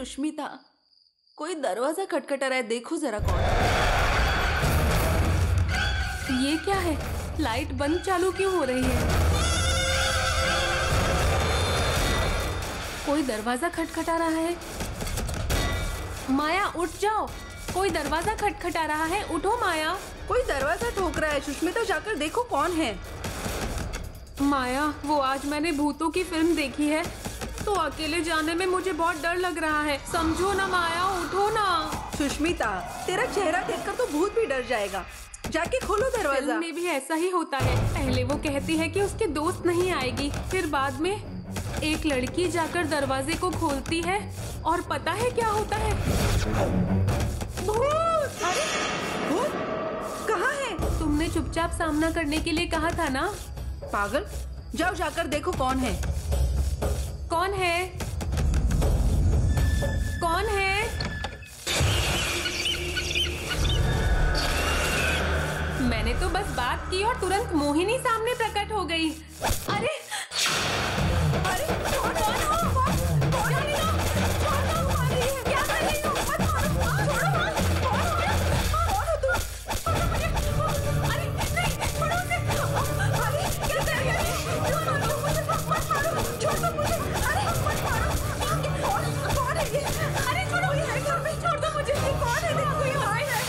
सुष्मिता, कोई दरवाजा खटखटा रहा है, देखो जरा कौन। ये क्या है? लाइट बंद चालू क्यों हो रही है? कोई दरवाजा खटखटा रहा है। माया उठ जाओ, कोई दरवाजा खटखटा रहा है, उठो माया। कोई दरवाजा ठोक रहा है। सुष्मिता, जाकर देखो कौन है। माया, वो आज मैंने भूतों की फिल्म देखी है, तो अकेले जाने में मुझे बहुत डर लग रहा है। समझो ना माया, उठो ना। सुष्मिता, तेरा चेहरा देखकर तो भूत भी डर जाएगा। जाके खोलो दरवाजा। फिल्म में भी ऐसा ही होता है। पहले वो कहती है कि उसके दोस्त नहीं आएगी, फिर बाद में एक लड़की जाकर दरवाजे को खोलती है और पता है क्या होता है? भूत! अरे भूत कहाँ है? तुमने चुपचाप सामना करने के लिए कहा था ना। पागल, जाओ जाकर देखो कौन है। कौन है? कौन है? मैंने तो बस बात की और तुरंत मोहिनी सामने प्रकट हो गई। अरे अरे कौन हो? कौन है? क्या कर रही हो? मत मारो, छोड़ो। कौन हो तुम? अरे नहीं, छोड़ो उसे। अरे कैसे आ गया? क्यों मार रही हो मुझे? मत मारो, छोड़ दो मुझे। अरे मत मारो। कौन है ये? अरे छोड़ो, ये है घर में, छोड़ दो मुझे। कौन है? देखो ये भाई है।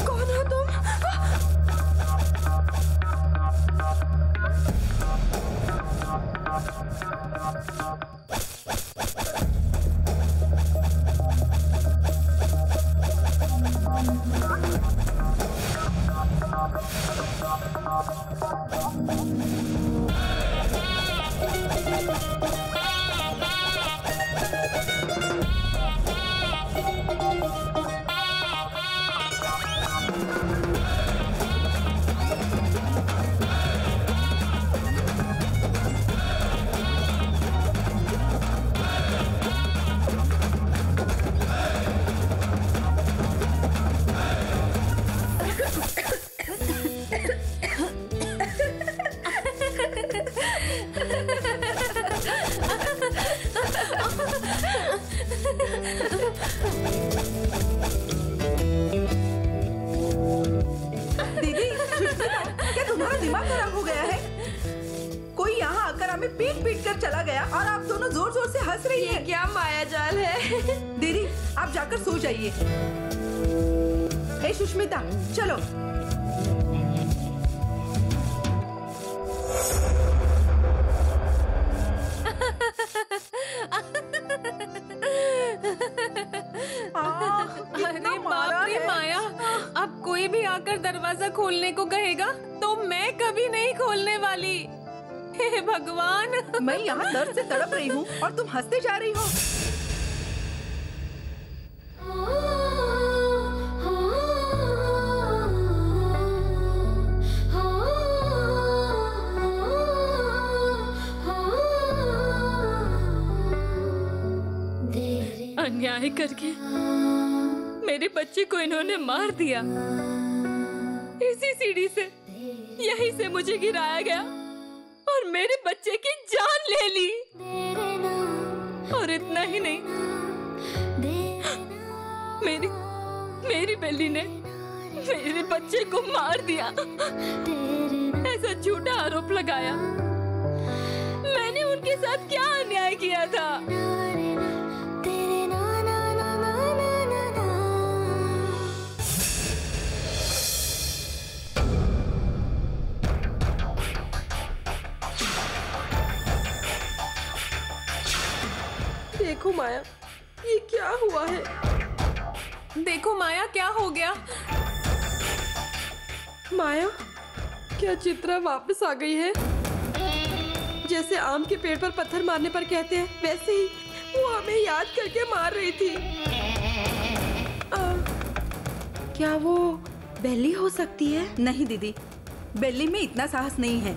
कौन हो तुम? दीदी, सुष्मिता, क्या तुम्हारा दिमाग खराब हो गया है? कोई यहाँ आकर हमें पीट पीट कर चला गया और आप दोनों जोर जोर से हंस रही है। क्या मायाजाल है? दीदी, आप जाकर सो जाइए। ए सुष्मिता, चलो। अरे बाप रे माया, अब कोई भी आकर दरवाजा खोलने को कहेगा तो मैं कभी नहीं खोलने वाली। हे भगवान! मैं यहाँ दर्द से तड़प रही हूँ और तुम हंसते जा रही हो। अन्याय करके मेरे बच्चे को इन्होंने मार दिया। इसी सीढ़ी से, यहीं से मुझे गिराया गया और मेरे बच्चे की जान ले ली। और इतना ही नहीं, मेरी बेली ने मेरे बच्चे को मार दिया। ऐसा झूठा आरोप लगाया। मैंने उनके साथ क्या अन्याय किया था? देखो माया, ये क्या हुआ है? देखो माया, क्या हो गया? माया, क्या चित्रा वापस आ गई है? जैसे आम के पेड़ पर पत्थर मारने पर कहते हैं, वैसे ही वो हमें याद करके मार रही थी। क्या वो बेली हो सकती है? नहीं दीदी, बेली में इतना साहस नहीं है।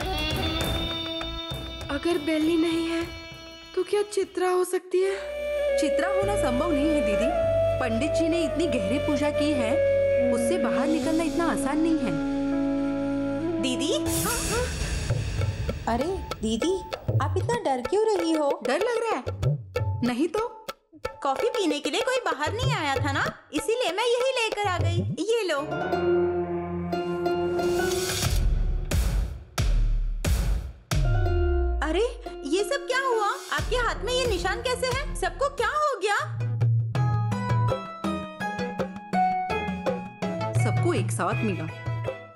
अगर बेली नहीं है तो क्या चित्रा हो सकती है? चित्रा होना संभव नहीं है दीदी। पंडित जी ने इतनी गहरी पूजा की है, उससे बाहर निकलना इतना आसान नहीं है। दीदी, अरे दीदी, आप इतना डर क्यों रही हो? डर लग रहा है? नहीं तो। कॉफी पीने के लिए कोई बाहर नहीं आया था ना, इसीलिए मैं यही लेकर आ गई। ये लो। अरे ये सब क्या हुआ? आपके हाथ में ये निशान कैसे हैं? सबको क्या हो गया? सबको एक साथ मिला,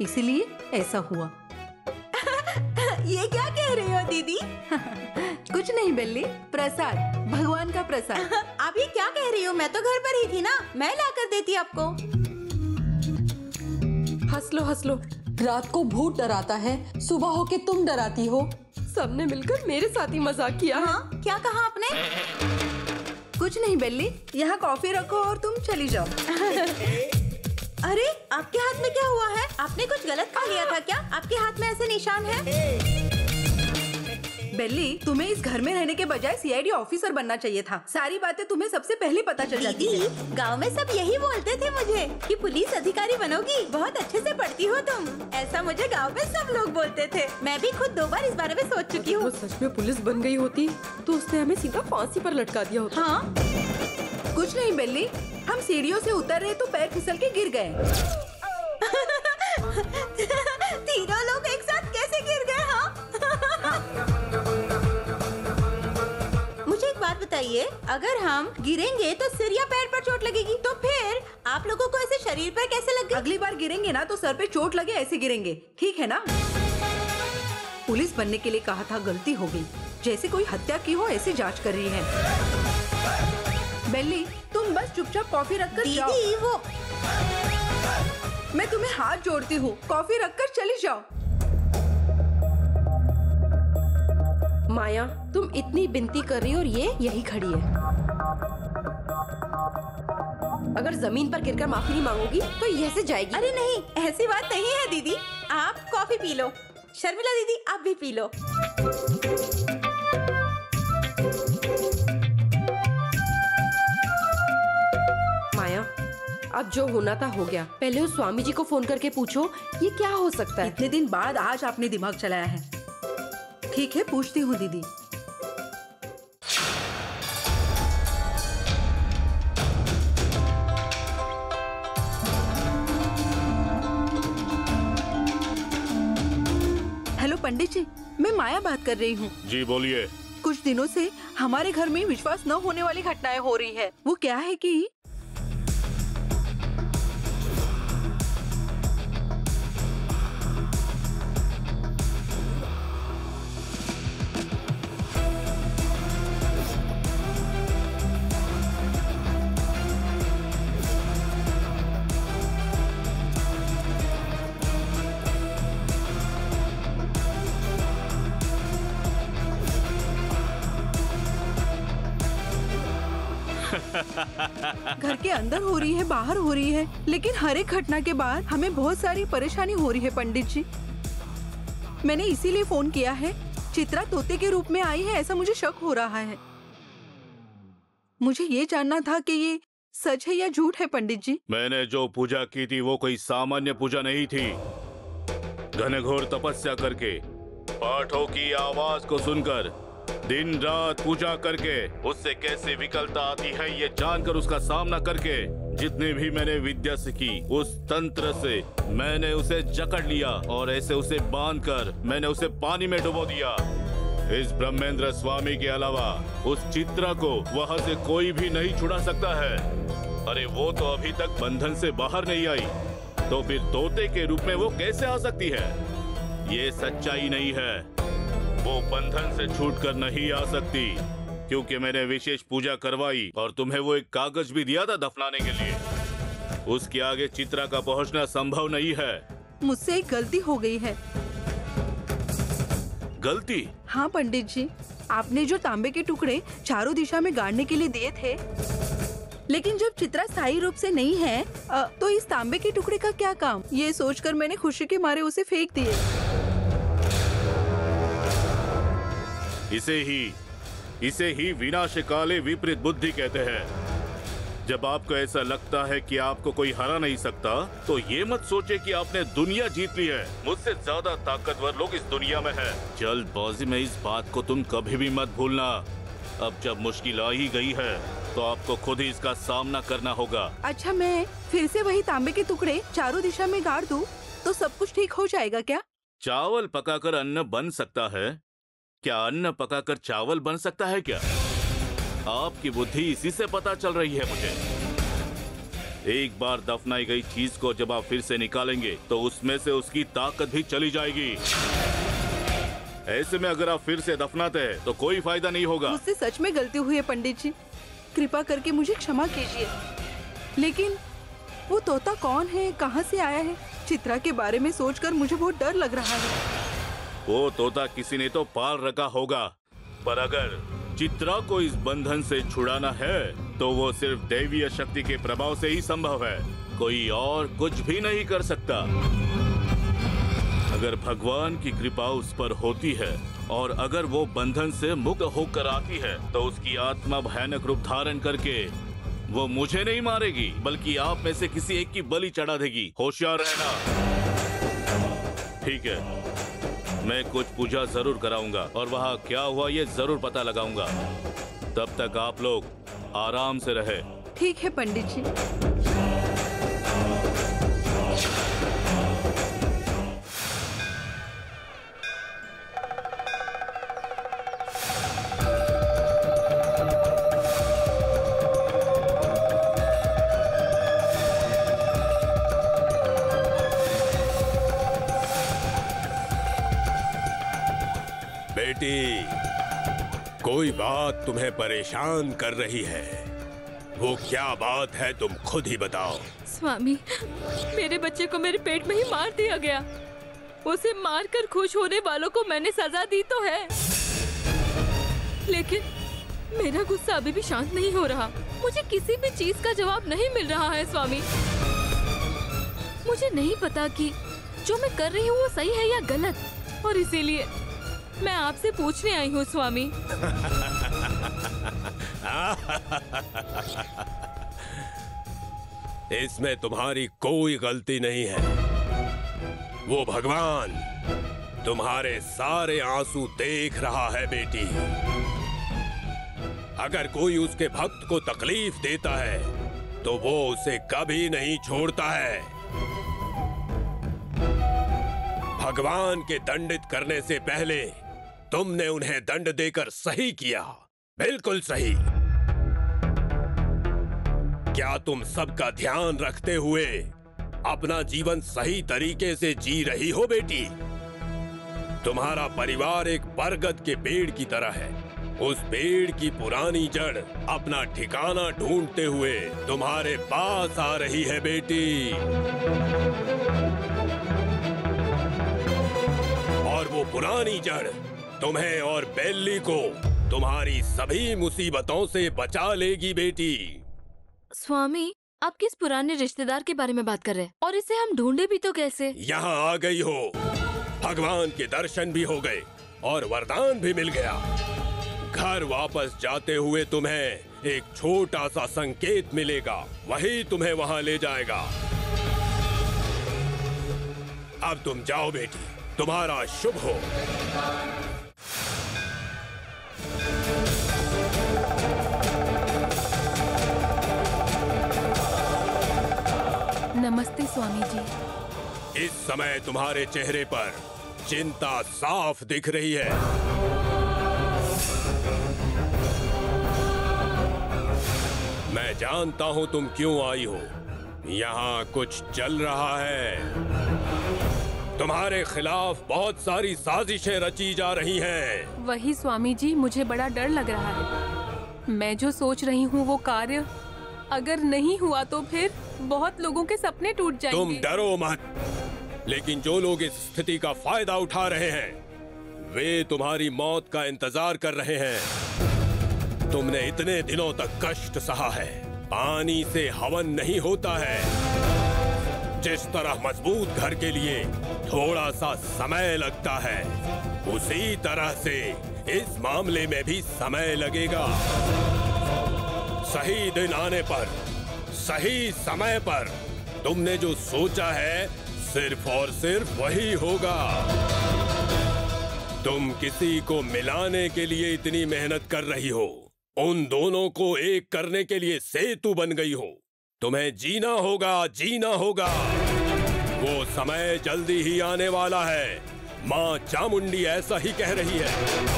इसीलिए ऐसा हुआ। ये क्या कह रही हो दीदी? कुछ नहीं बेली, प्रसाद, भगवान का प्रसाद। आप ये क्या कह रही हो? मैं तो घर पर ही थी ना, मैं ला कर देती आपको। हंस लो। रात को भूत डराता है, सुबह होके तुम डराती हो। सबने मिलकर मेरे साथ ही मजाक किया। हाँ, क्या कहा आपने? कुछ नहीं बेली, यहाँ कॉफी रखो और तुम चली जाओ। अरे आपके हाथ में क्या हुआ है? आपने कुछ गलत खा लिया था क्या? आपके हाथ में ऐसे निशान है? बेली, तुम्हें इस घर में रहने के बजाय सीआईडी ऑफिसर बनना चाहिए था। सारी बातें तुम्हें सबसे पहले पता चल जाती है। दीदी, गांव में सब यही बोलते थे मुझे कि पुलिस अधिकारी बनोगी, बहुत अच्छे से पढ़ती हो तुम। ऐसा मुझे गांव में सब लोग बोलते थे। मैं भी खुद 2 बार इस बारे में सोच चुकी हूँ। वो सच में पुलिस बन गई होती तो उसने हमें सीधा फांसी पर लटका दिया होता। हाँ, कुछ नहीं बेली, हम सीढ़ियों से उतर रहे तो पैर फिसल के गिर गए। तीनों लोग एक साथ कैसे गिर गए? हाँ? मुझे एक बात बताइए, अगर हम गिरेंगे तो सिर या पैर पर चोट लगेगी, तो फिर आप लोगों को ऐसे शरीर पर कैसे लग गई? अगली बार गिरेंगे ना तो सर पे चोट लगे ऐसे गिरेंगे, ठीक है ना? पुलिस बनने के लिए कहा था, गलती हो गई। जैसे कोई हत्या की हो ऐसे जांच कर रही है। बेली, तुम बस चुपचाप कॉफी रखकर जाओ। दीदी, वो मैं तुम्हें हाथ जोड़ती हूँ, कॉफी रखकर चली जाओ। माया, तुम इतनी विनती कर रही हो और ये यही खड़ी है। अगर जमीन पर गिरकर माफी नहीं मांगोगी तो ये ऐसे जाएगी। अरे नहीं, ऐसी बात नहीं है दीदी। आप कॉफी पी लो। शर्मिला दीदी, आप भी पी लो। माया, अब जो होना था हो गया। पहले उस स्वामी जी को फोन करके पूछो ये क्या हो सकता है। इतने दिन बाद आज आपने दिमाग चलाया है। ठीक है, पूछती हूँ दीदी। हेलो पंडित जी, मैं माया बात कर रही हूँ। जी बोलिए। कुछ दिनों से हमारे घर में विश्वास न होने वाली घटनाएं हो रही है। वो क्या है कि घर के अंदर हो रही है, बाहर हो रही है, लेकिन हर एक घटना के बाद हमें बहुत सारी परेशानी हो रही है पंडित जी। मैंने इसीलिए फोन किया है। चित्रा तोते के रूप में आई है, ऐसा मुझे शक हो रहा है। मुझे ये जानना था कि ये सच है या झूठ है पंडित जी। मैंने जो पूजा की थी वो कोई सामान्य पूजा नहीं थी। घनघोर तपस्या करके, पाठों की आवाज को सुनकर, दिन रात पूजा करके, उससे कैसे विकलता आती है ये जानकर, उसका सामना करके, जितने भी मैंने विद्या सीखी उस तंत्र से मैंने उसे जकड़ लिया और ऐसे उसे बांधकर मैंने उसे पानी में डुबो दिया। इस ब्रह्मेंद्र स्वामी के अलावा उस चित्रा को वहाँ से कोई भी नहीं छुड़ा सकता है। अरे वो तो अभी तक बंधन से बाहर नहीं आई, तो फिर तोते के रूप में वो कैसे आ सकती है? ये सच्चाई नहीं है। वो बंधन से छूटकर नहीं आ सकती, क्योंकि मैंने विशेष पूजा करवाई और तुम्हें वो एक कागज भी दिया था दफनाने के लिए। उसके आगे चित्रा का पहुंचना संभव नहीं है। मुझसे एक गलती हो गई है। गलती? हाँ पंडित जी, आपने जो तांबे के टुकड़े चारों दिशा में गाड़ने के लिए दिए थे, लेकिन जब चित्रा स्थायी रूप से नहीं है तो इस तांबे के टुकड़े का क्या काम? ये सोचकर मैंने खुशी के मारे उसे फेंक दिए। इसे ही विनाशकाले विपरीत बुद्धि कहते हैं। जब आपको ऐसा लगता है कि आपको कोई हरा नहीं सकता, तो ये मत सोचे कि आपने दुनिया जीत ली है। मुझसे ज्यादा ताकतवर लोग इस दुनिया में हैं। जल्दबाजी में इस बात को तुम कभी भी मत भूलना। अब जब मुश्किल आ ही गई है, तो आपको खुद ही इसका सामना करना होगा। अच्छा, मैं फिर से वही तांबे के टुकड़े चारों दिशा में गाड़ दूं, तो सब कुछ ठीक हो जाएगा क्या? चावल पकाकर अन्न बन सकता है क्या? अन्न पकाकर चावल बन सकता है क्या? आपकी बुद्धि इसी से पता चल रही है मुझे। एक बार दफनाई गई चीज को जब आप फिर से निकालेंगे, तो उसमें से उसकी ताकत भी चली जाएगी। ऐसे में अगर आप फिर से दफनाते हैं, तो कोई फायदा नहीं होगा। मुझसे सच में गलती हुई है पंडित जी, कृपा करके मुझे क्षमा कीजिए। लेकिन वो तोता कौन है, कहाँ से आया है? चित्रा के बारे में सोचकर मुझे बहुत डर लग रहा है। वो तोता किसी ने तो पाल रखा होगा, पर अगर चित्रा को इस बंधन से छुड़ाना है, तो वो सिर्फ दैवीय शक्ति के प्रभाव से ही संभव है। कोई और कुछ भी नहीं कर सकता। अगर भगवान की कृपा उस पर होती है और अगर वो बंधन से मुक्त होकर आती है, तो उसकी आत्मा भयानक रूप धारण करके वो मुझे नहीं मारेगी, बल्कि आप में से किसी एक की बलि चढ़ा देगी। होशियार रहना। ठीक है, मैं कुछ पूजा जरूर कराऊंगा और वहाँ क्या हुआ ये जरूर पता लगाऊंगा। तब तक आप लोग आराम से रहे। ठीक है पंडित जी। बेटी, कोई बात तुम्हें परेशान कर रही है। वो क्या बात है, तुम खुद ही बताओ। स्वामी, मेरे बच्चे को मेरे पेट में ही मार दिया गया। उसे मारकर खुश होने वालों को मैंने सजा दी तो है, लेकिन मेरा गुस्सा अभी भी शांत नहीं हो रहा। मुझे किसी भी चीज का जवाब नहीं मिल रहा है स्वामी। मुझे नहीं पता कि जो मैं कर रही हूँ वो सही है या गलत, और इसीलिए मैं आपसे पूछने आई हूँ स्वामी। इसमें तुम्हारी कोई गलती नहीं है। वो भगवान तुम्हारे सारे आंसू देख रहा है बेटी। अगर कोई उसके भक्त को तकलीफ देता है, तो वो उसे कभी नहीं छोड़ता है। भगवान के दंडित करने से पहले तुमने उन्हें दंड देकर सही किया, बिल्कुल सही। क्या तुम सबका ध्यान रखते हुए अपना जीवन सही तरीके से जी रही हो बेटी? तुम्हारा परिवार एक बरगद के पेड़ की तरह है। उस पेड़ की पुरानी जड़ अपना ठिकाना ढूंढते हुए तुम्हारे पास आ रही है बेटी। और वो पुरानी जड़ तुम्हें और बेल्ली को तुम्हारी सभी मुसीबतों से बचा लेगी बेटी। स्वामी, आप किस पुराने रिश्तेदार के बारे में बात कर रहे हैं? और इसे हम ढूंढे भी तो कैसे? यहाँ आ गई हो, भगवान के दर्शन भी हो गए और वरदान भी मिल गया। घर वापस जाते हुए तुम्हें एक छोटा सा संकेत मिलेगा, वही तुम्हें वहाँ ले जाएगा। अब तुम जाओ बेटी, तुम्हारा शुभ हो। नमस्ते स्वामी जी। इस समय तुम्हारे चेहरे पर चिंता साफ दिख रही है। मैं जानता हूं तुम क्यों आई हो। यहाँ कुछ चल रहा है। तुम्हारे खिलाफ बहुत सारी साजिशें रची जा रही हैं। वही स्वामी जी, मुझे बड़ा डर लग रहा है। मैं जो सोच रही हूँ वो कार्य अगर नहीं हुआ तो फिर बहुत लोगों के सपने टूट जाएंगे। तुम डरो मत, लेकिन जो लोग इस स्थिति का फायदा उठा रहे हैं, वे तुम्हारी मौत का इंतजार कर रहे हैं। तुमने इतने दिनों तक कष्ट सहा है। पानी से हवन नहीं होता है। जिस तरह मजबूत घर के लिए थोड़ा सा समय लगता है, उसी तरह से इस मामले में भी समय लगेगा। सही दिन आने पर, सही समय पर तुमने जो सोचा है सिर्फ और सिर्फ वही होगा। तुम किसी को मिलाने के लिए इतनी मेहनत कर रही हो, उन दोनों को एक करने के लिए सेतु बन गई हो। तुम्हें जीना होगा, जीना होगा। वो समय जल्दी ही आने वाला है। माँ चामुंडी ऐसा ही कह रही है।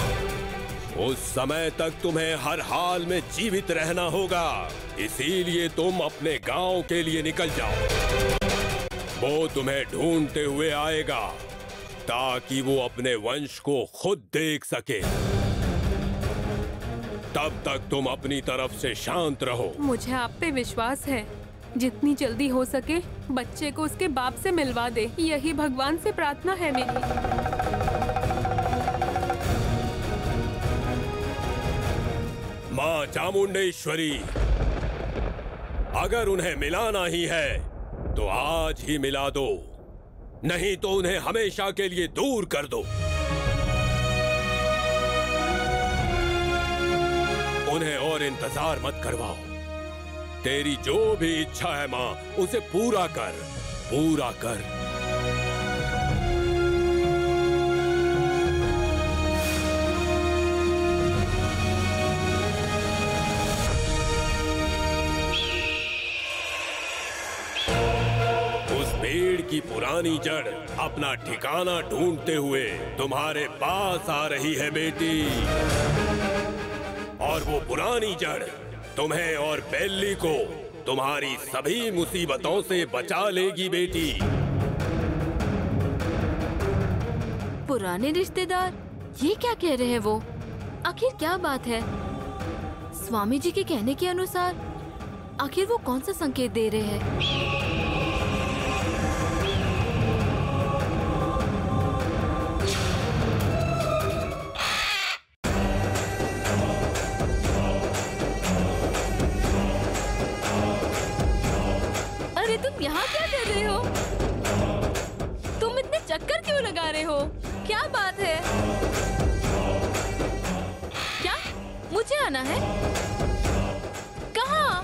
उस समय तक तुम्हें हर हाल में जीवित रहना होगा। इसीलिए तुम अपने गांव के लिए निकल जाओ। वो तुम्हें ढूंढते हुए आएगा ताकि वो अपने वंश को खुद देख सके। तब तक तुम अपनी तरफ से शांत रहो। मुझे आप पे विश्वास है। जितनी जल्दी हो सके बच्चे को उसके बाप से मिलवा दे, यही भगवान से प्रार्थना है मेरी। माँ चामुंडेश्वरी, अगर उन्हें मिलाना ही है तो आज ही मिला दो, नहीं तो उन्हें हमेशा के लिए दूर कर दो। उन्हें और इंतजार मत करवाओ। तेरी जो भी इच्छा है माँ, उसे पूरा कर, पूरा कर। उस पेड़ की पुरानी जड़ अपना ठिकाना ढूंढते हुए तुम्हारे पास आ रही है बेटी, और वो पुरानी जड़ तुम्हें और बेल्ली को तुम्हारी सभी मुसीबतों से बचा लेगी बेटी। पुराने रिश्तेदार, ये क्या कह रहे हैं वो? आखिर क्या बात है? स्वामी जी के कहने के अनुसार आखिर वो कौन सा संकेत दे रहे हैं? तुम यहाँ क्या कर रहे हो? तुम इतने चक्कर क्यों लगा रहे हो? क्या बात है? क्या मुझे आना है? कहाँ?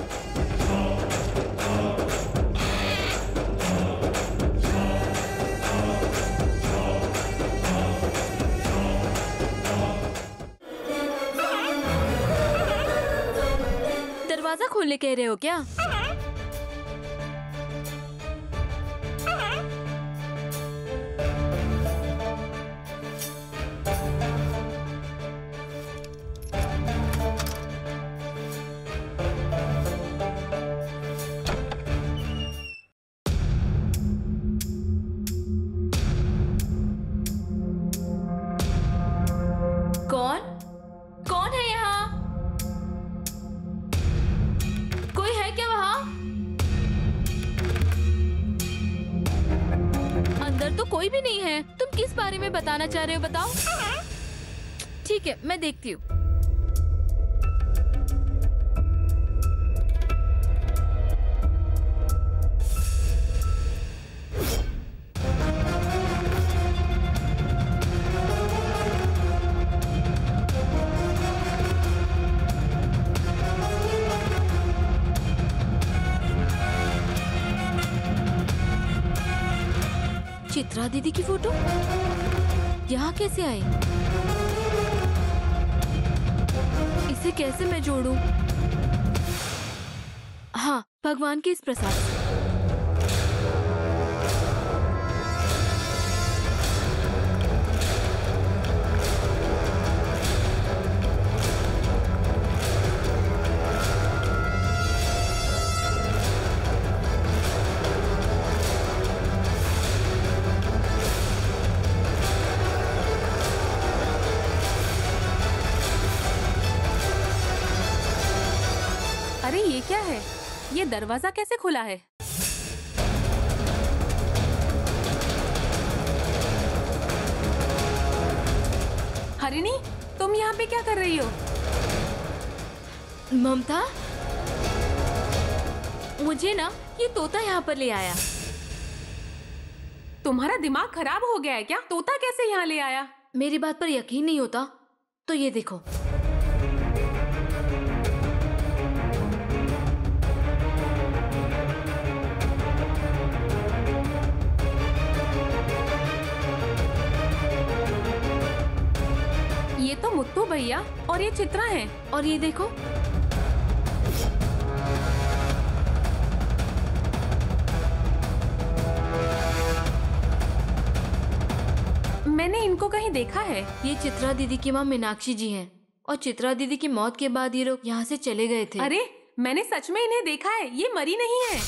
दरवाजा खोलने कह रहे हो क्या? कौन है यहाँ? कोई है क्या वहाँ? अंदर तो कोई भी नहीं है। तुम किस बारे में बताना चाह रहे हो, बताओ। ठीक है, मैं देखती हूँ। चित्रा दीदी की फोटो यहाँ कैसे आई? इसे कैसे मैं जोड़ूं? हाँ, भगवान के इस प्रसाद से। अरे ये क्या है? ये दरवाजा कैसे खुला है? हरिणी, तुम यहाँ पे क्या कर रही हो? ममता, मुझे ना ये तोता यहाँ पर ले आया। तुम्हारा दिमाग खराब हो गया है क्या? तोता कैसे यहाँ ले आया? मेरी बात पर यकीन नहीं होता? तो ये देखो। ये तो मुत्तू भैया और ये चित्रा है। और ये देखो, मैंने इनको कहीं देखा है। ये चित्रा दीदी की माँ मीनाक्षी जी हैं और चित्रा दीदी की मौत के बाद ये लोग यहाँ से चले गए थे। अरे मैंने सच में इन्हें देखा है, ये मरी नहीं है।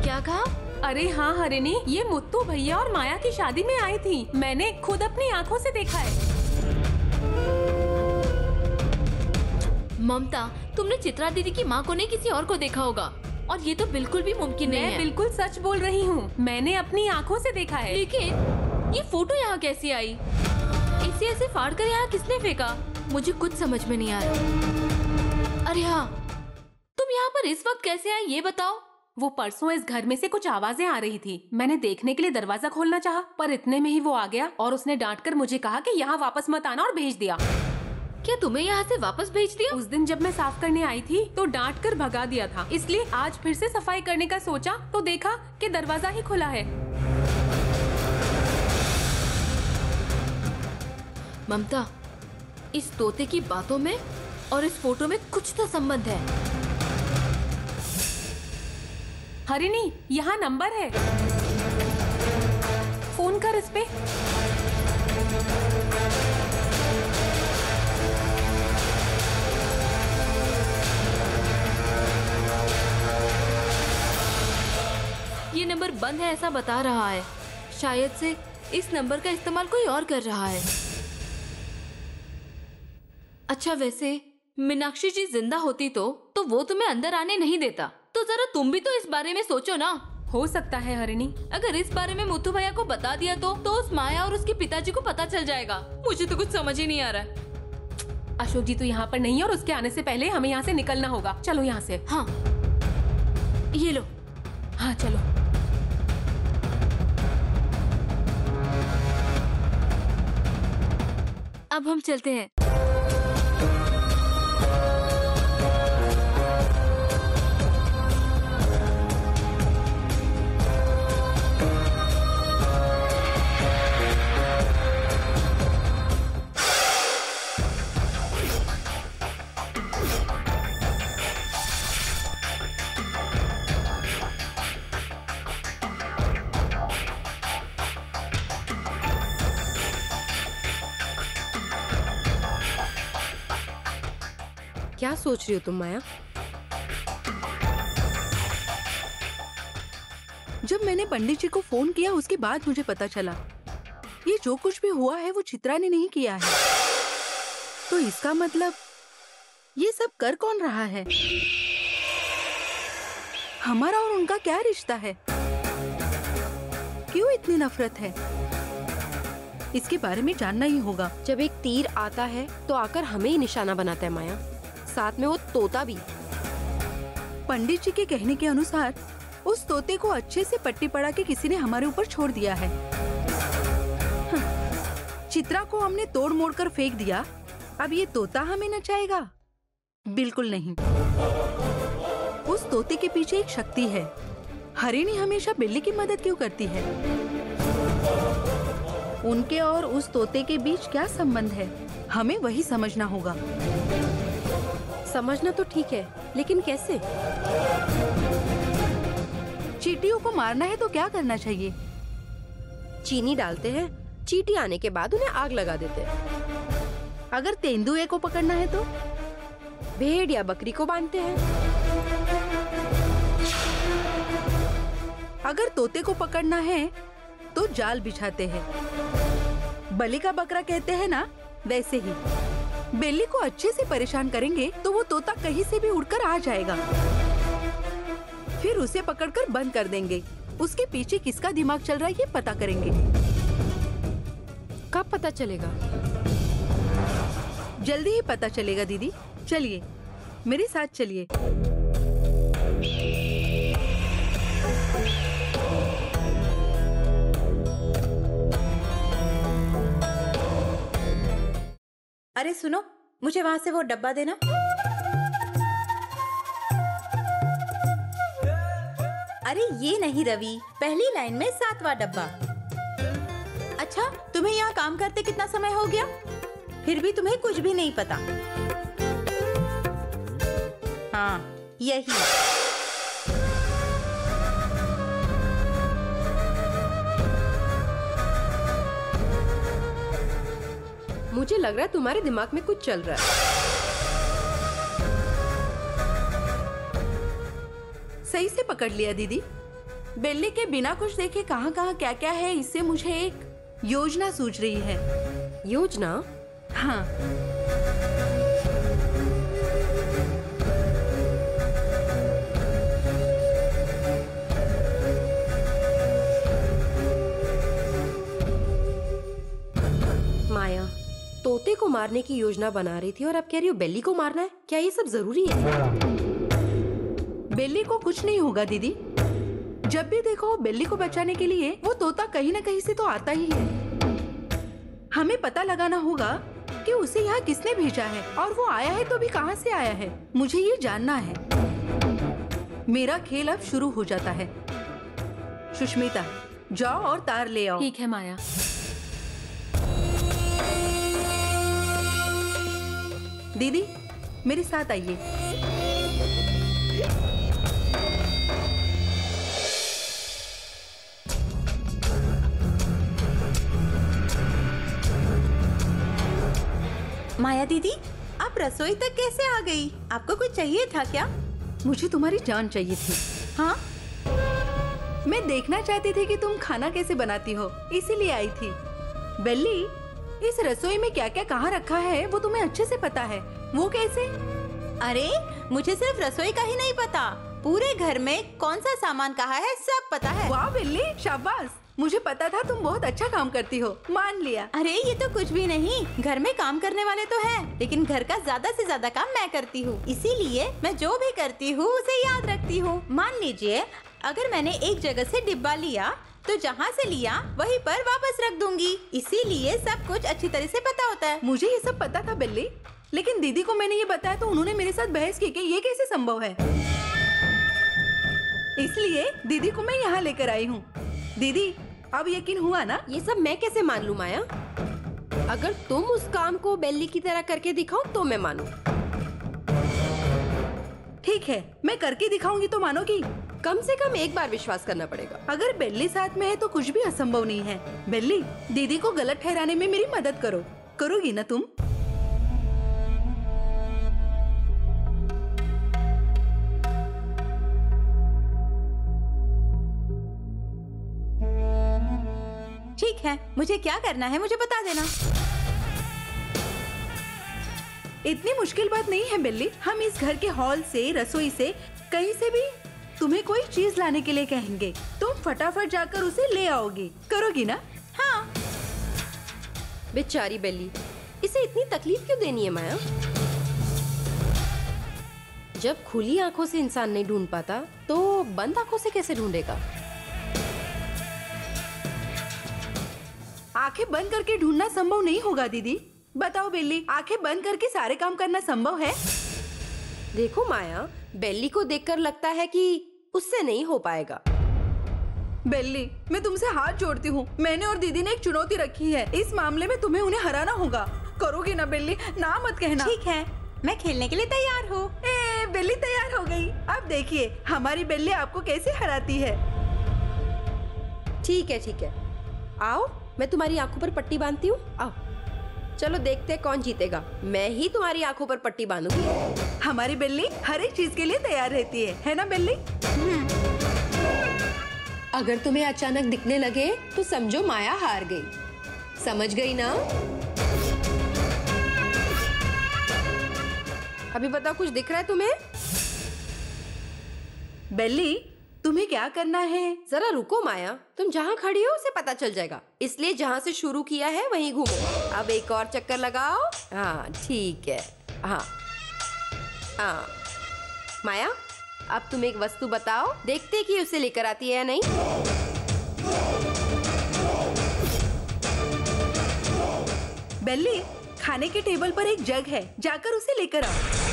क्या कहा? अरे हाँ हरिणी, ये मुत्तू भैया और माया की शादी में आई थी। मैंने खुद अपनी आंखों से देखा है। ममता, तुमने चित्रा दीदी की माँ को नहीं किसी और को देखा होगा और ये तो बिल्कुल भी मुमकिन नहीं है। मैं बिल्कुल सच बोल रही हूँ, मैंने अपनी आंखों से देखा है। लेकिन ये फोटो यहाँ कैसे आई? इसे ऐसे फाड़ कर यहाँ किसने फेंका? मुझे कुछ समझ में नहीं आ रहा। अरे हाँ, तुम यहाँ पर इस वक्त कैसे आए ये बताओ? वो परसों इस घर में से कुछ आवाजें आ रही थी। मैंने देखने के लिए दरवाजा खोलना चाहा, पर इतने में ही वो आ गया और उसने डांटकर मुझे कहा कि यहाँ वापस मत आना और भेज दिया। क्या तुम्हें यहाँ से वापस भेज दिया? उस दिन जब मैं साफ करने आई थी तो डांट कर भगा दिया था, इसलिए आज फिर से सफाई करने का सोचा तो देखा कि दरवाजा ही खुला है। ममता, इस तोते की बातों में और इस फोटो में कुछ तो संबंध है। हरिणी, यहाँ नंबर है, फोन कर इस पे। ये नंबर बंद है ऐसा बता रहा है। शायद से इस नंबर का इस्तेमाल कोई और कर रहा है। अच्छा, वैसे मीनाक्षी जी जिंदा होती तो वो तुम्हें अंदर आने नहीं देता। तो जरा तुम भी तो इस बारे में सोचो ना। हो सकता है हरिणी, अगर इस बारे में मुत्तू भैया को बता दिया तो उस माया और उसके पिताजी को पता चल जाएगा। मुझे तो कुछ समझ ही नहीं आ रहा है। अशोक जी तो यहाँ पर नहीं है और उसके आने से पहले हमें यहाँ से निकलना होगा। चलो यहाँ से। हाँ, ये लो। हाँ चलो। अब हम चलते हैं। क्या सोच रही हो तुम माया? जब मैंने पंडित जी को फोन किया उसके बाद मुझे पता चला ये जो कुछ भी हुआ है वो चित्रा ने नहीं किया है। तो इसका मतलब ये सब कर कौन रहा है? हमारा और उनका क्या रिश्ता है? क्यों इतनी नफरत है? इसके बारे में जानना ही होगा। जब एक तीर आता है तो आकर हमें ही निशाना बनाता है माया, साथ में वो तोता भी। पंडित जी के कहने के अनुसार उस तोते को अच्छे से पट्टी पड़ा के किसी ने हमारे ऊपर छोड़ दिया है। चित्रा को हमने तोड़ मोड़ कर फेंक दिया, अब ये तोता हमें नचाएगा? बिल्कुल नहीं। उस तोते के पीछे एक शक्ति है। हरिणी हमेशा बिल्ली की मदद क्यों करती है? उनके और उस तोते के बीच क्या संबंध है? हमें वही समझना होगा। समझना तो ठीक है, लेकिन कैसे? चींटियों को मारना है तो क्या करना चाहिए? चीनी डालते हैं, चींटी आने के बाद उन्हें आग लगा देते हैं। अगर तेंदुए को पकड़ना है तो? भेड़ या बकरी को बांधते हैं। अगर तोते को पकड़ना है तो जाल बिछाते हैं। बलि का बकरा कहते हैं ना, वैसे ही बिल्ली को अच्छे से परेशान करेंगे तो वो तोता कहीं से भी उड़कर आ जाएगा। फिर उसे पकड़कर बंद कर देंगे। उसके पीछे किसका दिमाग चल रहा है ये पता करेंगे। कब पता चलेगा? जल्दी ही पता चलेगा दीदी। चलिए मेरे साथ चलिए। अरे सुनो, मुझे वहाँ से वो डब्बा देना। अरे ये नहीं रवि, पहली लाइन में 7वां डब्बा। अच्छा, तुम्हें यहाँ काम करते कितना समय हो गया? फिर भी तुम्हें कुछ भी नहीं पता। हाँ, यही। मुझे लग रहा है तुम्हारे दिमाग में कुछ चल रहा है। सही से पकड़ लिया दीदी। बेल्ली के बिना कुछ देखे कहाँ कहाँ क्या क्या है, इससे मुझे एक योजना सूझ रही है। योजना? हाँ। माया, तोते को मारने की योजना बना रही थी और अब कह रही हो बेल्ली को मारना है? क्या ये सब जरूरी है? बेल्ली को कुछ नहीं होगा दीदी। जब भी देखो बेल्ली को बचाने के लिए वो तोता कहीं ना कहीं से तो आता ही है। हमें पता लगाना होगा कि उसे यहाँ किसने भेजा है, और वो आया है तो भी कहाँ से आया है। मुझे ये जानना है। मेरा खेल अब शुरू हो जाता है। सुष्मिता, जाओ और तार ले आओ। ठीक है माया। दीदी, मेरे साथ आइए। माया दीदी, आप रसोई तक कैसे आ गई? आपको कुछ चाहिए था क्या? मुझे तुम्हारी जान चाहिए थी। हाँ? मैं देखना चाहती थी कि तुम खाना कैसे बनाती हो, इसीलिए आई थी। बेल्ली, इस रसोई में क्या क्या कहाँ रखा है वो तुम्हें अच्छे से पता है। वो कैसे? अरे मुझे सिर्फ रसोई का ही नहीं पता, पूरे घर में कौन सा सामान कहाँ है सब पता है। वाह बेल्ली, शाबाश। मुझे पता था तुम बहुत अच्छा काम करती हो, मान लिया। अरे ये तो कुछ भी नहीं, घर में काम करने वाले तो हैं, लेकिन घर का ज्यादा से ज्यादा काम मैं करती हूँ, इसीलिए मैं जो भी करती हूँ उसे याद रखती हूँ। मान लीजिए अगर मैंने एक जगह से डिब्बा लिया तो जहाँ से लिया वहीं पर वापस रख दूंगी, इसीलिए सब कुछ अच्छी तरह से पता होता है। मुझे ये सब पता था बेल्ली, लेकिन दीदी को मैंने ये बताया तो उन्होंने मेरे साथ बहस की कि ये कैसे संभव है। इसलिए दीदी को मैं यहाँ लेकर आई हूँ। दीदी, अब यकीन हुआ ना? ये सब मैं कैसे मान लूं माया? अगर तुम उस काम को बेल्ली की तरह करके दिखाओ तो मैं मानूं। ठीक है, मैं करके दिखाऊंगी तो मानोगी? कम से कम एक बार विश्वास करना पड़ेगा। अगर बेल्ली साथ में है तो कुछ भी असंभव नहीं है। बेल्ली, दीदी को गलत ठहराने में मेरी मदद करो। करोगी ना तुम? ठीक है, मुझे क्या करना है मुझे बता देना। इतनी मुश्किल बात नहीं है बेल्ली। हम इस घर के हॉल से, रसोई से, कहीं से भी तुम्हें कोई चीज लाने के लिए कहेंगे, तुम फटाफट जाकर उसे ले आओगी। करोगी ना? हाँ। बेचारी बेल्ली, इसे इतनी तकलीफ क्यों देनी है माया? जब खुली आंखों से इंसान नहीं ढूंढ पाता तो बंद आंखों से कैसे ढूंढेगा? आंखें बंद करके ढूंढना संभव नहीं होगा दीदी। बताओ बेल्ली, आंखें बंद करके सारे काम करना संभव है? देखो माया, बेल्ली को देखकर लगता है कि उससे नहीं हो पाएगा। बेल्ली, मैं तुमसे हाथ जोड़ती हूँ। मैंने और दीदी ने एक चुनौती रखी है, इस मामले में तुम्हें उन्हें हराना होगा। करोगी ना बेल्ली? ना मत कहना। ठीक है, मैं खेलने के लिए तैयार हूँ। बेल्ली तैयार हो गई। अब देखिए हमारी बेल्ली आपको कैसे हराती है। ठीक है ठीक है, आओ मैं तुम्हारी आंखों पर पट्टी बांधती हूँ। आओ चलो देखते हैं कौन जीतेगा। मैं ही तुम्हारी आंखों पर पट्टी बांधूंगी। हमारी बेल्ली हर एक चीज के लिए तैयार रहती है ना बेल्ली? अगर तुम्हें अचानक दिखने लगे तो समझो माया हार गई। समझ गई ना? अभी बताओ, कुछ दिख रहा है तुम्हें? बेल्ली, तुम्हें क्या करना है? जरा रुको माया, तुम जहाँ खड़ी हो उसे पता चल जाएगा, इसलिए जहाँ से शुरू किया है वहीं घूमो। अब एक और चक्कर लगाओ। हाँ ठीक है। हाँ हाँ माया, अब तुम एक वस्तु बताओ, देखते कि उसे लेकर आती है या नहीं। बेल्ली, खाने के टेबल पर एक जग है, जाकर उसे लेकर आओ।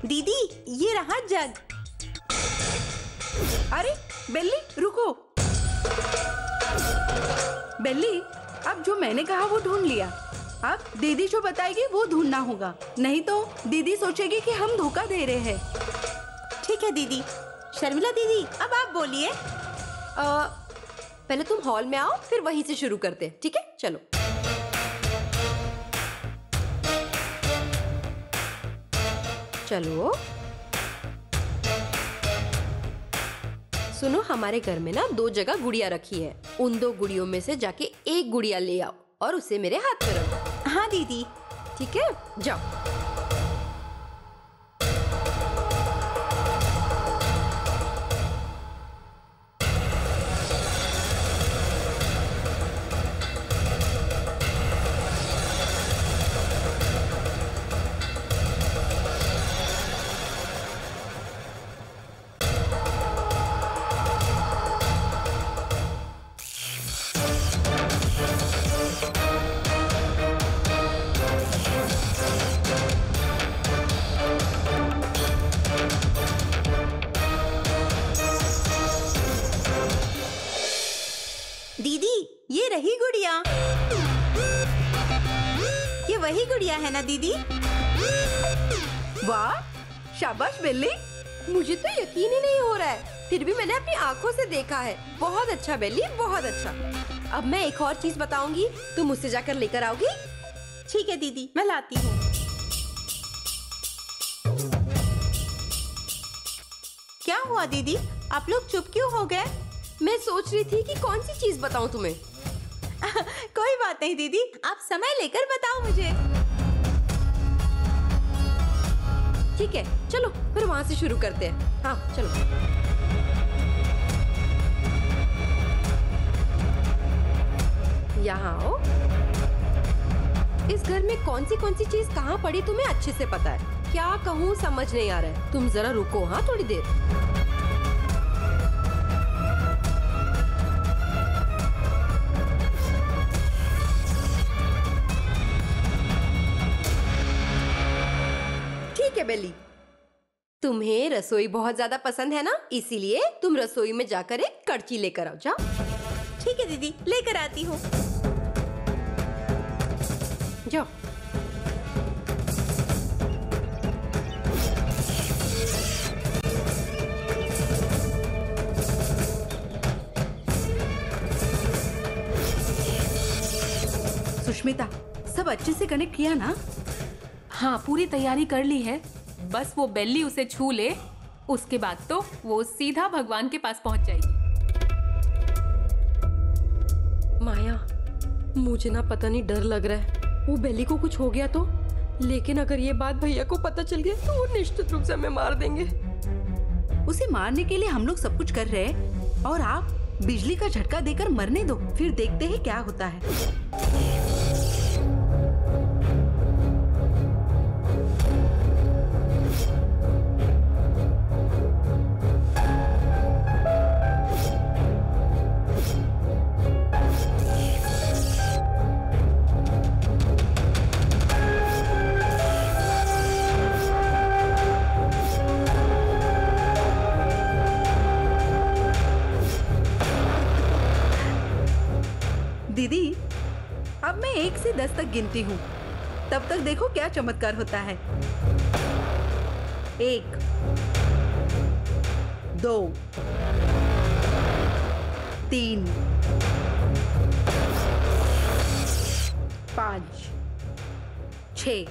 दीदी, ये रहा जग। अरे बेल्ली, रुको। बेल्ली, अब जो मैंने कहा वो ढूंढ लिया। अब दीदी जो बताएगी वो ढूंढना होगा, नहीं तो दीदी सोचेगी कि हम धोखा दे रहे हैं। ठीक है दीदी। शर्मिला दीदी, अब आप बोलिए। पहले तुम हॉल में आओ, फिर वहीं से शुरू करते हैं, ठीक है? चलो। चलो सुनो, हमारे घर में ना 2 जगह गुड़िया रखी है। उन 2 गुड़ियों में से जाके एक गुड़िया ले आओ और उसे मेरे हाथ में रखो। हाँ दीदी। ठीक है, जाओ। दीदी, ये रही गुड़िया। ये वही गुड़िया है ना दीदी? वाह, शाबाश बेल्ली। मुझे तो यकीन ही नहीं हो रहा है, फिर भी मैंने अपनी आंखों से देखा है। बहुत अच्छा बेली, बहुत अच्छा। अब मैं एक और चीज बताऊंगी, तुम मुझसे जाकर लेकर आओगी? ठीक है दीदी, मैं लाती हूँ। क्या हुआ दीदी, आप लोग चुप क्यों हो गए? मैं सोच रही थी कि कौन सी चीज बताऊं तुम्हें। कोई बात नहीं दीदी, आप समय लेकर बताओ मुझे। ठीक है, चलो फिर वहां से शुरू करते हैं। हाँ चलो। यहाँ आओ। इस घर में कौन सी चीज कहाँ पड़ी तुम्हें अच्छे से पता है। क्या कहूँ समझ नहीं आ रहा है। तुम जरा रुको, हाँ थोड़ी देर। बेली, तुम्हें रसोई बहुत ज्यादा पसंद है ना, इसीलिए तुम रसोई में जाकर एक कड़ची लेकर आओ। जाओ। ठीक है दीदी, लेकर आती हूँ। जाओ। सुष्मिता, सब अच्छे से कनेक्ट किया ना? हाँ, पूरी तैयारी कर ली है। बस वो बेल्ली उसे छू ले, उसके बाद तो वो सीधा भगवान के पास पहुंच जाएगी। माया, मुझे ना पता नहीं डर लग रहा है, वो बेल्ली को कुछ हो गया तो। लेकिन अगर ये बात भैया को पता चल गया तो वो निश्चित रूप से हमें मार देंगे। उसे मारने के लिए हम लोग सब कुछ कर रहे हैं और आप बिजली का झटका देकर मरने दो, फिर देखते हैं क्या होता है। दीदी, अब मैं 1 से 10 तक गिनती हूँ, तब तक देखो क्या चमत्कार होता है। 1, 2, 3, 5, 6।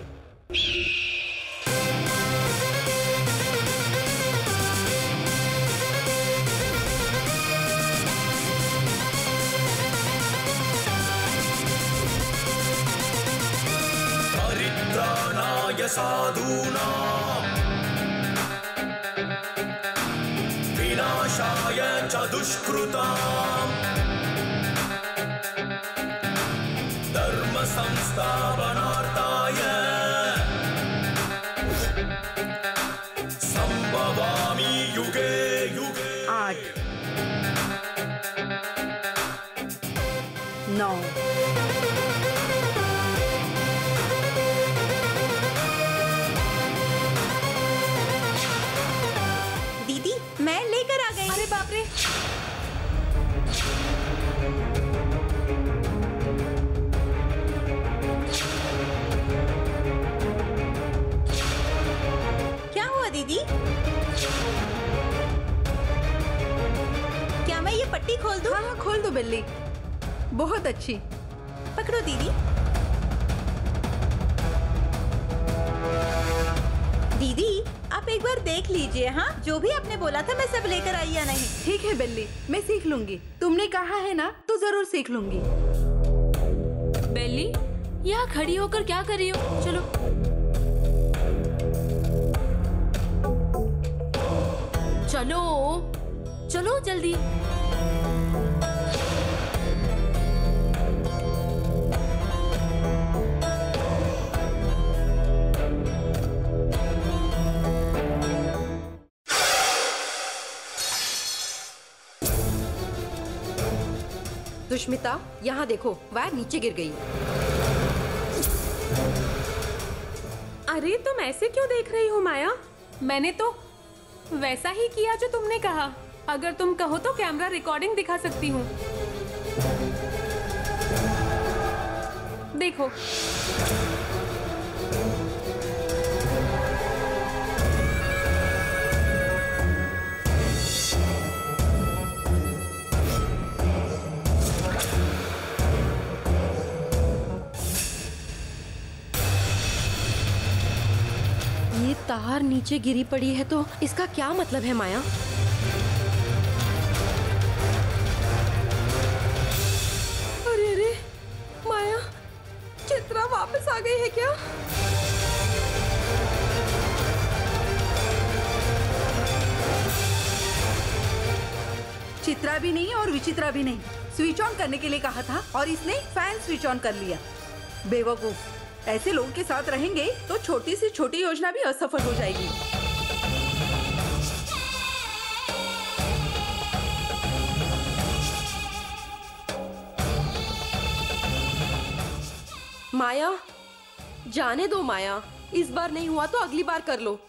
साधूनां दुष्कृताम् धर्म संस्थापनार्थाय संभवामि युगे युगे। 8 9 दीदी मैं लेकर आ गई। अरे बाप रे, क्या हुआ दीदी? क्या मैं ये पट्टी खोल दूं? हाँ हाँ खोल दो बिल्ली, बहुत अच्छी। पकड़ो दीदी। दीदी आप एक बार देख लीजिए, हाँ जो भी आपने बोला था मैं सब लेकर आई या नहीं। ठीक है बिल्ली, मैं सीख लूंगी। तुमने कहा है ना तो जरूर सीख लूंगी। बेली यहाँ खड़ी होकर क्या कर रही हो? चलो चलो चलो जल्दी। दुष्मिता यहाँ देखो, वायर नीचे गिर गई। अरे तुम ऐसे क्यों देख रही हो माया? मैंने तो वैसा ही किया जो तुमने कहा। अगर तुम कहो तो कैमरा रिकॉर्डिंग दिखा सकती हूँ। देखो ये तार नीचे गिरी पड़ी है तो इसका क्या मतलब है माया? अरे अरे माया, चित्रा वापस आ गई है क्या? चित्रा भी नहीं और विचित्रा भी नहीं। स्विच ऑन करने के लिए कहा था और इसने फैन स्विच ऑन कर लिया। बेवकूफ, ऐसे लोगों के साथ रहेंगे तो छोटी से छोटी योजना भी असफल हो जाएगी। माया जाने दो माया, इस बार नहीं हुआ तो अगली बार कर लो।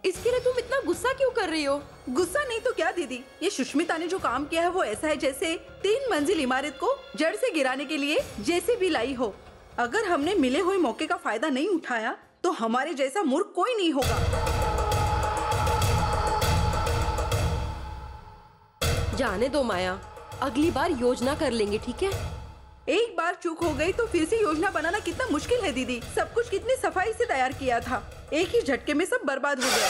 इसके लिए तुम इतना गुस्सा क्यों कर रही हो? गुस्सा नहीं तो क्या दीदी, ये सुष्मिता ने जो काम किया है वो ऐसा है जैसे 3 मंजिल इमारत को जड़ से गिराने के लिए जेसीबी लाई हो। अगर हमने मिले हुए मौके का फायदा नहीं उठाया तो हमारे जैसा मूर्ख कोई नहीं होगा। जाने दो माया, अगली बार योजना कर लेंगे, ठीक है? एक बार चूक हो गई तो फिर से योजना बनाना कितना मुश्किल है दीदी। सब कुछ कितनी सफाई से तैयार किया था, एक ही झटके में सब बर्बाद हो गया।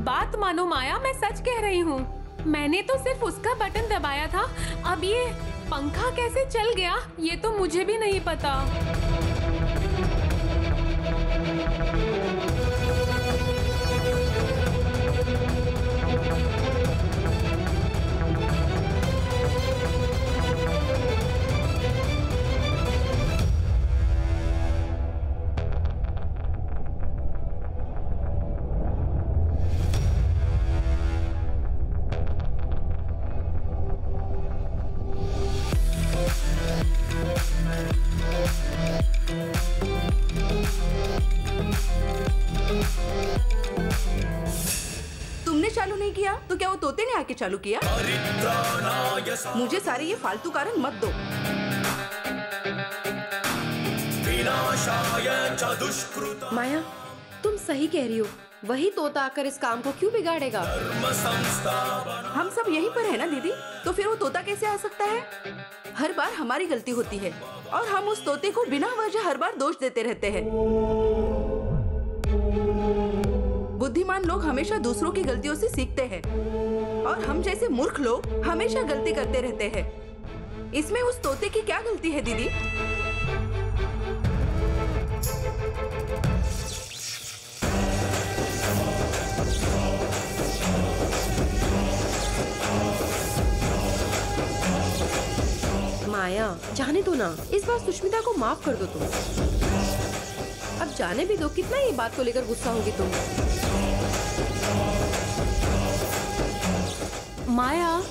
बात मानो माया, मैं सच कह रही हूँ। मैंने तो सिर्फ उसका बटन दबाया था। अब ये पंखा कैसे चल गया ये तो मुझे भी नहीं पता। चालू नहीं किया तो क्या वो तोते ने आके चालू किया? मुझे सारे ये फालतू कारण मत दो। माया तुम सही कह रही हो, वही तोता आकर इस काम को क्यों बिगाड़ेगा? हम सब यहीं पर है ना दीदी, तो फिर वो तोता कैसे आ सकता है? हर बार हमारी गलती होती है और हम उस तोते को बिना वजह हर बार दोष देते रहते हैं। बुद्धिमान लोग हमेशा दूसरों की गलतियों से सीखते हैं और हम जैसे मूर्ख लोग हमेशा गलती करते रहते हैं। इसमें उस तोते की क्या गलती है दीदी? माया, जाने दो ना, इस बार सुष्मिता को माफ कर दो तुम। अब जाने भी दो, कितना ये बात को लेकर गुस्सा होगी तुम। माया,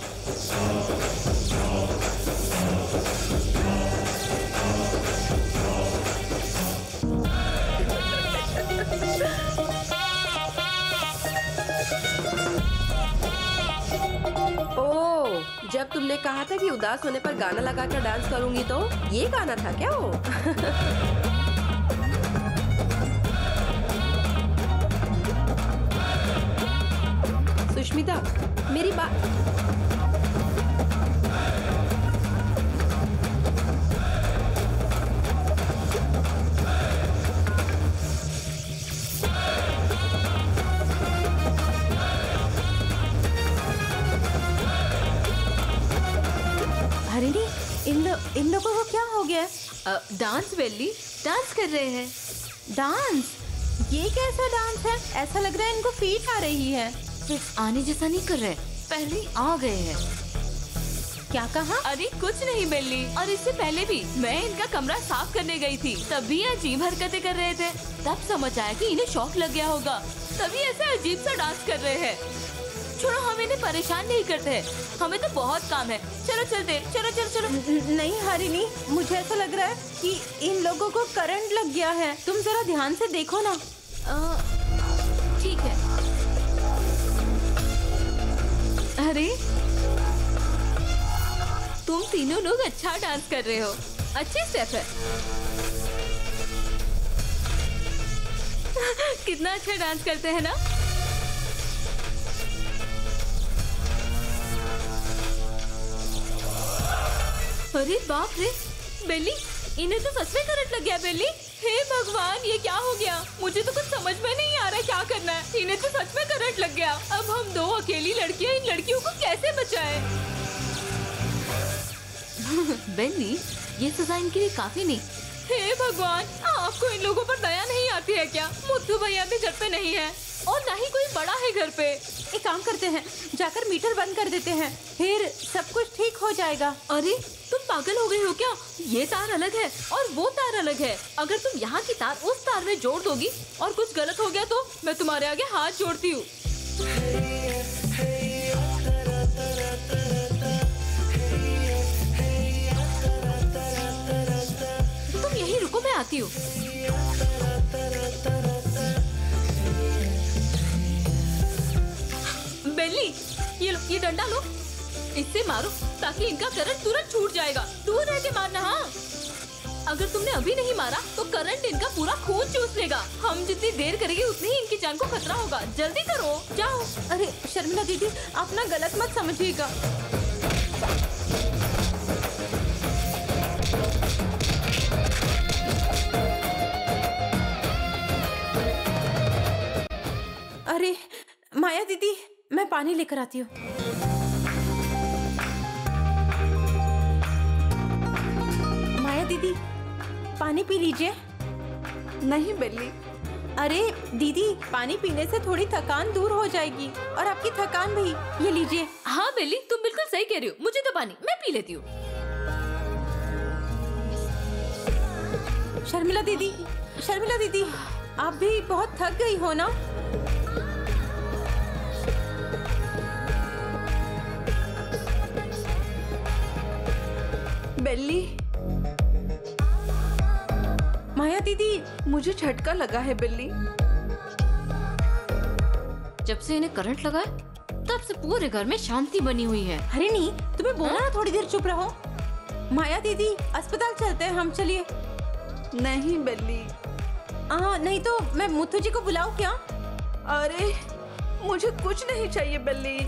जब तुमने कहा था कि उदास होने पर गाना लगाकर डांस करूंगी, तो ये गाना था क्या वो? सुष्मिता, मेरी बात। हरिणी, इन लोगों को क्या हो गया? डांस बेली, डांस कर रहे हैं। डांस? ये कैसा डांस है? ऐसा लग रहा है इनको फीट आ रही है। सिर्फ आने जैसा नहीं कर रहे, पहले ही आ गए हैं। क्या कहा? अरे कुछ नहीं बेली, और इससे पहले भी मैं इनका कमरा साफ करने गई थी, तभी अजीब हरकतें कर रहे थे। तब समझ आया कि इन्हें शौक लग गया होगा, तभी ऐसे अजीब सा डांस कर रहे हैं। छोड़ो, हम इन्हें परेशान नहीं करते हैं, हमें तो बहुत काम है। चलो चलते, चलो चलो चलो। नहीं हरिणी, मुझे ऐसा लग रहा है कि इन लोगों को करंट लग गया है। तुम जरा ध्यान से देखो ना। ठीक है। अरे तुम तीनों लोग अच्छा डांस कर रहे हो, अच्छी स्टेप है। कितना अच्छा डांस करते हैं ना। अरे बाप रे बेली, इन्हें तो सच में करंट लग गया। बेली, हे भगवान, ये क्या हो गया? मुझे तो कुछ समझ में नहीं आ रहा है क्या करना है। इन्हें तो सच में करंट लग गया। अब हम दो अकेली लड़कियां इन लड़कियों को कैसे बचाएं? बेली, ये सजा इनके लिए काफी नहीं। हे भगवान, आपको इन लोगों पर दया नहीं आती है क्या? मुत्तू भैया भी घर पे नहीं है और ना ही कोई बड़ा है घर पे। एक काम करते हैं, जाकर मीटर बंद कर देते हैं, फिर सब कुछ ठीक हो जाएगा। अरे तुम पागल हो गए हो क्या? ये तार अलग है और वो तार अलग है। अगर तुम यहाँ की तार उस तार में जोड़ दोगी और कुछ गलत हो गया तो मैं तुम्हारे आगे हाथ जोड़ती हूँ। तुम यहीं रुको, मैं आती हूँ। बेली, ये लो, ये डंडा लो, इससे मारो ताकि इनका करंट तुरंत छूट जाएगा। दूर रह के मारना। हाँ, अगर तुमने अभी नहीं मारा तो करंट इनका पूरा खून चूस लेगा। हम जितनी देर करेंगे उतनी ही इनकी जान को खतरा होगा। जल्दी करो, जाओ। अरे शर्मिला दीदी, आप ना गलत मत समझिएगा। अरे माया दीदी, मैं पानी लेकर आती हूँ। माया दीदी, पानी पी लीजिए। नहीं बेली। अरे दीदी, पानी पीने से थोड़ी थकान दूर हो जाएगी और आपकी थकान भी। ये लीजिए। हाँ बेली, तुम बिल्कुल सही कह रही हो। मुझे तो पानी, मैं पी लेती हूँ। शर्मिला दीदी, शर्मिला दीदी, आप भी बहुत थक गई हो ना? बेली, माया दीदी, मुझे झटका लगा है बेली। जब से इन्हें करंट लगा है तब से पूरे घर में शांति बनी हुई है। हरिणी, तुम्हें बोला ना थोड़ी देर चुप रहो। माया दीदी, अस्पताल चलते हैं हम, चलिए। नहीं बेली। नहीं तो मैं मुथु जी को बुलाऊं क्या? अरे मुझे कुछ नहीं चाहिए बेली।